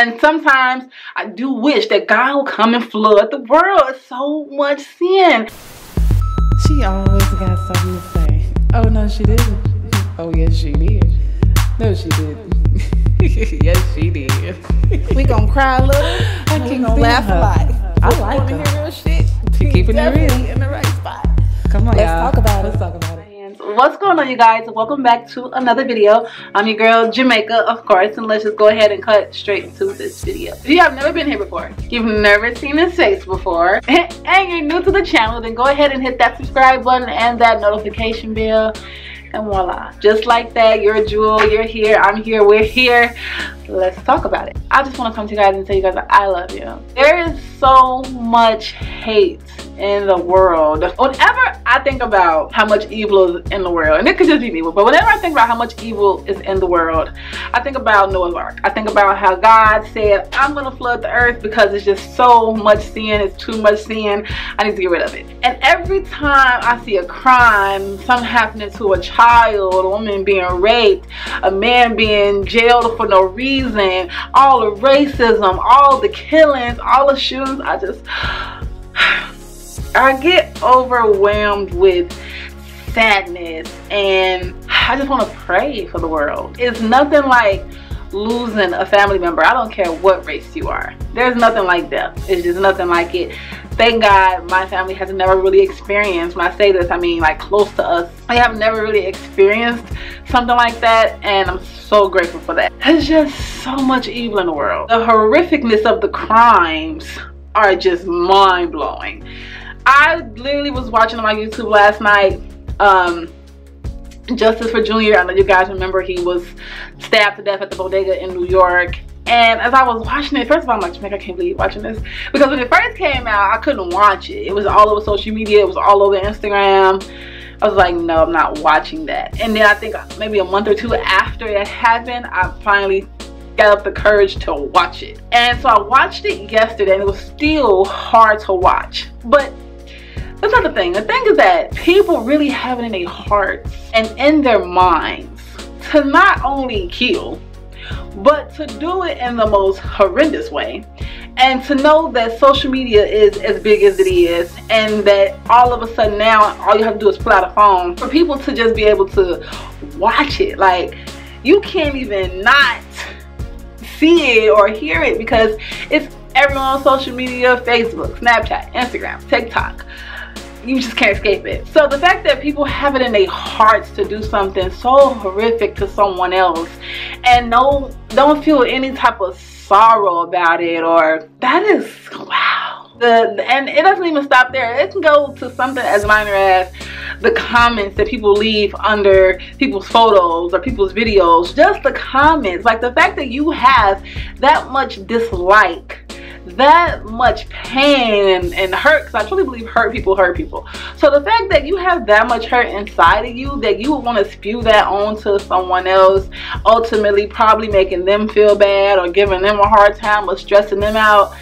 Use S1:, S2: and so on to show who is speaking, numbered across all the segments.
S1: And sometimes I do wish that God will come and flood the world. It's so much sin.
S2: She always got something to say. Oh, no, she didn't. Oh, yes, she did. No, she didn't. Yes, she did.
S3: We gonna cry a little.
S2: I can't
S3: laugh a lot.
S2: I like her.
S3: Hear real shit.
S2: Keeping it real.
S3: In the right spot.
S2: Come on,
S3: Let's
S2: y'all.
S3: talk about
S2: Let's
S3: it.
S2: talk about it.
S1: What's going on, you guys? Welcome back to another video. I'm your girl Jamaica, of course, and let's just go ahead and cut straight into this video. If you have never been here before, you've never seen this face before, and you're new to the channel, then go ahead and hit that subscribe button and that notification bell. And voila, just like that, you're a jewel, you're here, I'm here, we're here. Let's talk about it. I just want to come to you guys and tell you guys that I love you. There is so much hate in the world. Whenever I think about how much evil is in the world, and it could just be me, but whenever I think about how much evil is in the world, I think about Noah's Ark. I think about how God said, I'm going to flood the earth because it's just so much sin, it's too much sin, I need to get rid of it. And every time I see a crime, something happening to a child, a woman being raped, a man being jailed for no reason, all the racism, all the killings, all the shootings, I get overwhelmed with sadness, and I just want to pray for the world. It's nothing like losing a family member. I don't care what race you are. There's nothing like death. It's just nothing like it. Thank God my family has never really experienced, when I say this, I mean like close to us, I have never really experienced something like that, and I'm so grateful for that. There's just so much evil in the world. The horrificness of the crimes are just mind-blowing. I literally was watching on my YouTube last night, Justice for Junior. I know you guys remember he was stabbed to death at the bodega in New York. And as I was watching it, first of all, I'm like, Jamaica, I can't believe you're watching this. Because when it first came out, I couldn't watch it. It was all over social media. It was all over Instagram. I was like, no, I'm not watching that. And then I think maybe a month or two after it happened, I finally got up the courage to watch it. And so I watched it yesterday, and it was still hard to watch. But that's not the thing. The thing is that people really have it in their hearts and in their minds to not only kill, but to do it in the most horrendous way. And to know that social media is as big as it is, and that all of a sudden now all you have to do is pull out a phone for people to just be able to watch it. Like, you can't even not see it or hear it because it's everyone on social media, Facebook, Snapchat, Instagram, TikTok. You just can't escape it. So the fact that people have it in their hearts to do something so horrific to someone else and don't feel any type of sorrow about it, or that is, wow. And it doesn't even stop there. It can go to something as minor as the comments that people leave under people's photos or people's videos. Just the comments, like the fact that you have that much dislike, that much pain and hurt, because I truly believe hurt people hurt people. So the fact that you have that much hurt inside of you that you would want to spew that onto someone else, ultimately probably making them feel bad or giving them a hard time or stressing them out.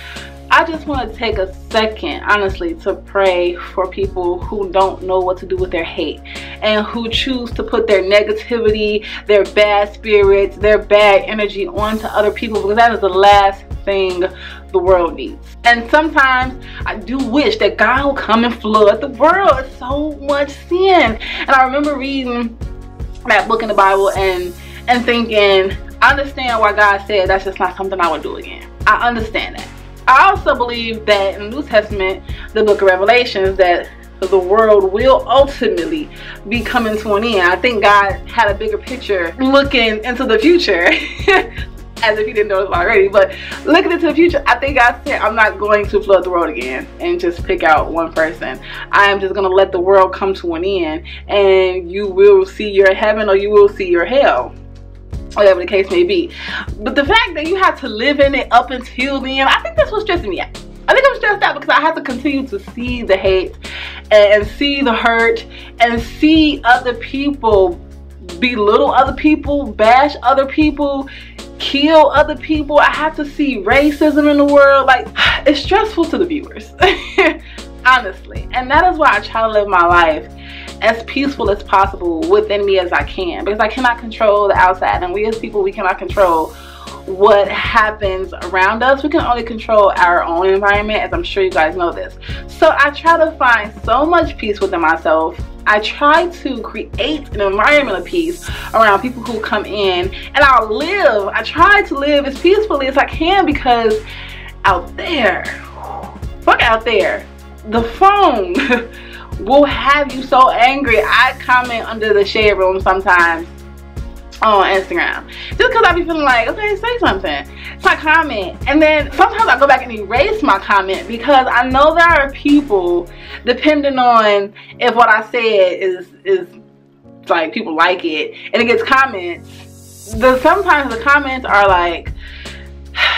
S1: I just want to take a second, honestly, to pray for people who don't know what to do with their hate and who choose to put their negativity, their bad spirits, their bad energy onto other people, because that is the last thing the world needs. And sometimes I do wish that God will come and flood the world. It's so much sin. And I remember reading that book in the Bible and thinking, I understand why God said that's just not something I would do again. I understand that. I also believe that in the New Testament, the book of Revelations, that the world will ultimately be coming to an end. I think God had a bigger picture looking into the future, as if he didn't know it already, but looking into the future, I think God said, I'm not going to flood the world again and just pick out one person. I am just going to let the world come to an end, and you will see your heaven or you will see your hell, whatever the case may be. But the fact that you have to live in it up until then, I think that's what's stressing me out. I think I'm stressed out because I have to continue to see the hate and see the hurt and see other people belittle other people, bash other people, kill other people. I have to see racism in the world. Like, it's stressful to the viewers, honestly. And that is why I try to live my life as peaceful as possible within me as I can, because I cannot control the outside, and we as people, we cannot control what happens around us. We can only control our own environment, as I'm sure you guys know this. So I try to find so much peace within myself. I try to create an environment of peace around people who come in, and I try to live as peacefully as I can, because out there, fuck out there, the phone will have you so angry. I comment under the shade room sometimes on Instagram just because I be feeling like, okay, say something. So I comment, and then sometimes I go back and erase my comment, because I know there are people, depending on if what I said is like people like it and it gets comments, sometimes the comments are like,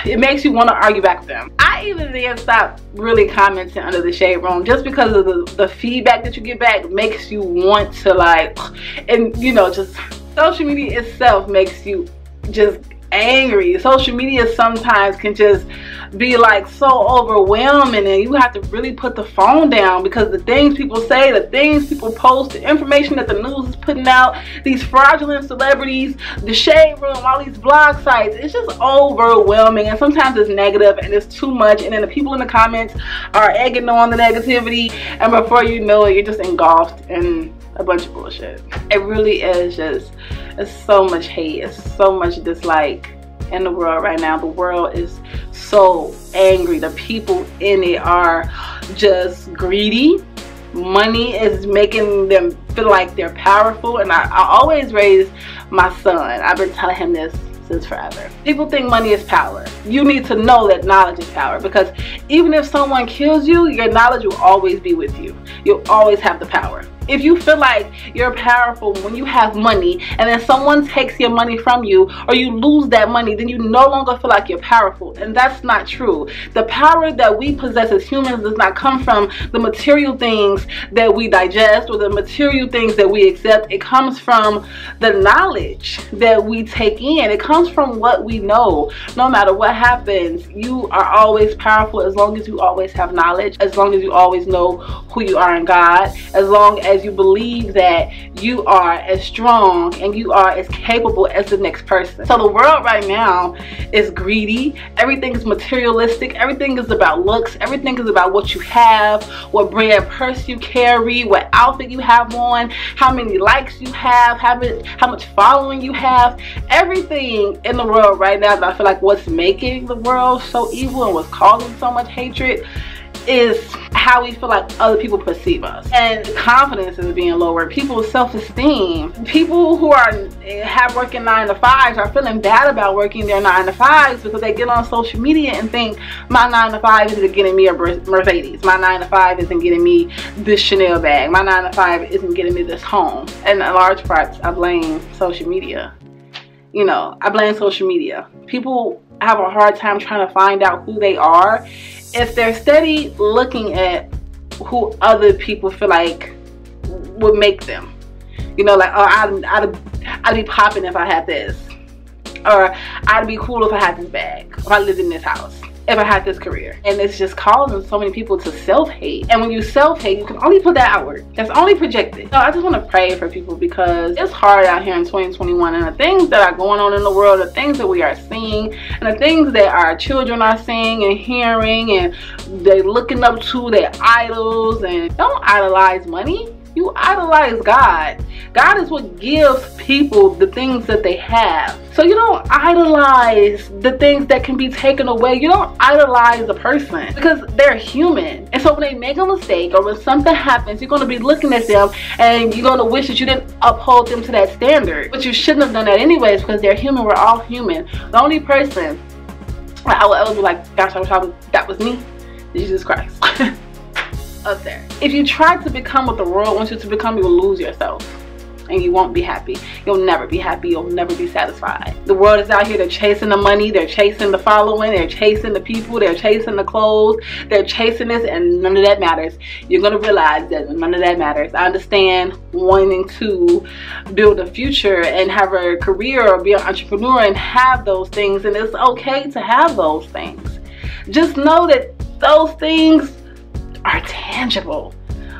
S1: it makes you want to argue back with them. I even then stop really commenting under the shade room, just because of the feedback that you get back makes you want to like, and you know, just social media itself makes you just angry. Social media sometimes can just be like so overwhelming, and you have to really put the phone down, because the things people say, the things people post, the information that the news is putting out, these fraudulent celebrities, the shade room, all these blog sites, it's just overwhelming, and sometimes it's negative and it's too much, and then the people in the comments are egging on the negativity, and before you know it, you're just engulfed in a bunch of bullshit. It really is just, it's so much hate, it's so much dislike in the world right now. The world is so angry. The people in it are just greedy. Money is making them feel like they're powerful, and I always raise my son, I've been telling him this since forever. People think money is power. You need to know that knowledge is power, because even if someone kills you, your knowledge will always be with you. You'll always have the power. If you feel like you're powerful when you have money, and then someone takes your money from you, or you lose that money, then you no longer feel like you're powerful. And that's not true. The power that we possess as humans does not come from the material things that we digest or the material things that we accept. It comes from the knowledge that we take in. It comes from what we know. No matter what happens, you are always powerful as long as you always have knowledge, as long as you always know who you are in God, as long as you believe that you are as strong and you are as capable as the next person. So the world right now is greedy. Everything is materialistic. Everything is about looks. Everything is about what you have, what brand purse you carry, what outfit you have on, how many likes you have, how much following you have. Everything in the world right now, that I feel like what's making the world so evil and what's causing so much hatred is how we feel like other people perceive us, and confidence is being lowered. People's self-esteem. People who have working 9 to 5s are feeling bad about working their 9 to 5s because they get on social media and think, my 9 to 5 isn't getting me a Mercedes, my 9 to 5 isn't getting me this Chanel bag, my 9 to 5 isn't getting me this home. And in large parts, I blame social media. You know, I blame social media. People have a hard time trying to find out who they are if they're steady looking at who other people feel like would make them. You know, like, oh, I'd be popping if I had this, or I'd be cool if I had this bag, if I lived in this house, if I had this career. And it's just causing so many people to self-hate. And when you self-hate, you can only put that outward. That's only projected. So I just want to pray for people, because it's hard out here in 2021, and the things that are going on in the world, the things that we are seeing, and the things that our children are seeing and hearing, and they're looking up to their idols. And don't idolize money. You idolize God. God is what gives people the things that they have. So you don't idolize the things that can be taken away. You don't idolize a person, because they're human. And so when they make a mistake, or when something happens, you're going to be looking at them and you're going to wish that you didn't uphold them to that standard. But you shouldn't have done that anyways, because they're human. We're all human. The only person I would ever be like, gosh, I wish that was me, Jesus Christ. Up there. If you try to become what the world wants you to become, you will lose yourself, and you won't be happy. You'll never be happy. You'll never be satisfied. The world is out here. They're chasing the money. They're chasing the following. They're chasing the people. They're chasing the clothes. They're chasing this, and none of that matters. You're going to realize that none of that matters. I understand wanting to build a future and have a career or be an entrepreneur and have those things, and it's okay to have those things. Just know that those things are tangible.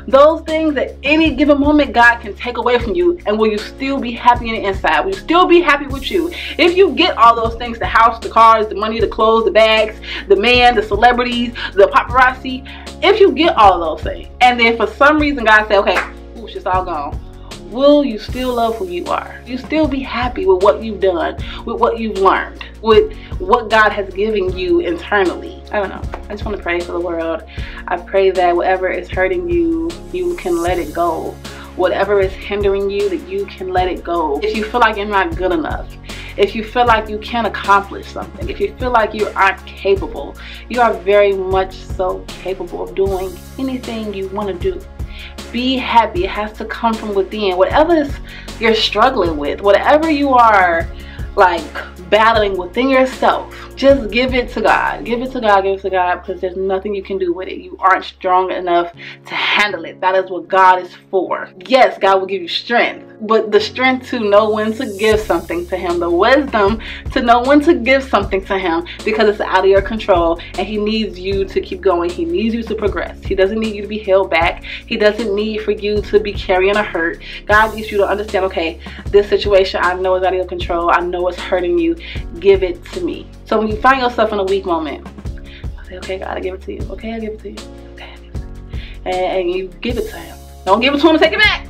S1: Those things at any given moment God can take away from you, and will you still be happy in the inside? Will you still be happy with you? If you get all those things, the house, the cars, the money, the clothes, the bags, the man, the celebrities, the paparazzi, if you get all those things, and then for some reason God said, okay, ooh, it's all gone, will you still love who you are? Will you still be happy with what you've done, with what you've learned, with what God has given you internally? I don't know. I just want to pray for the world. I pray that whatever is hurting you, you can let it go. Whatever is hindering you, that you can let it go. If you feel like you're not good enough, if you feel like you can't accomplish something, if you feel like you aren't capable, you are very much so capable of doing anything you want to do. Be happy. It has to come from within. Whatever you're struggling with, whatever you are like battling within yourself, just give it to God. Give it to God. Give it to God, because there's nothing you can do with it. You aren't strong enough to handle it. That is what God is for. Yes, God will give you strength, but the strength to know when to give something to Him, the wisdom to know when to give something to Him, because it's out of your control, and He needs you to keep going. He needs you to progress. He doesn't need you to be held back. He doesn't need for you to be carrying a hurt. God needs you to understand, okay, this situation I know is out of your control. I know it's hurting you. Give it to me. So when you find yourself in a weak moment, I say, okay, God, I give it to you. Okay, I give it to you. Okay, I give it to you. And you give it to Him. Don't give it to Him and take it back.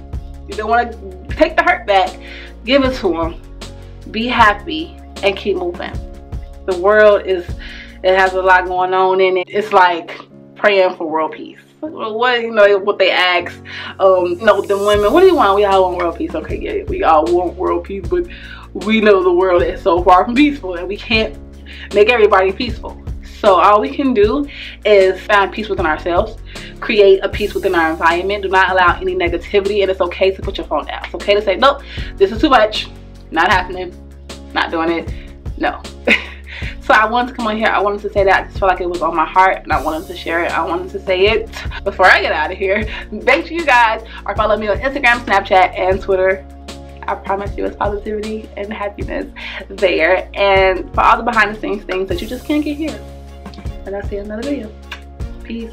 S1: You don't want to take the hurt back. Give it to Him. Be happy and keep moving. The world it has a lot going on in it. It's like praying for world peace. What they ask, them women, what do you want? We all want world peace. Okay, yeah, we all want world peace, but we know the world is so far from peaceful, and we can't make everybody peaceful. So all we can do is find peace within ourselves, create a peace within our environment. Do not allow any negativity, and it's okay to put your phone down. It's okay to say, nope, this is too much, not happening, not doing it, no. So I wanted to come on here. I wanted to say that. I just felt like it was on my heart, and I wanted to share it. I wanted to say it before I get out of here. Make sure you guys are following me on Instagram, Snapchat, and Twitter. I promise you it's positivity and happiness there, and for all the behind the scenes things that you just can't get here. And I'll see you in another video. Peace.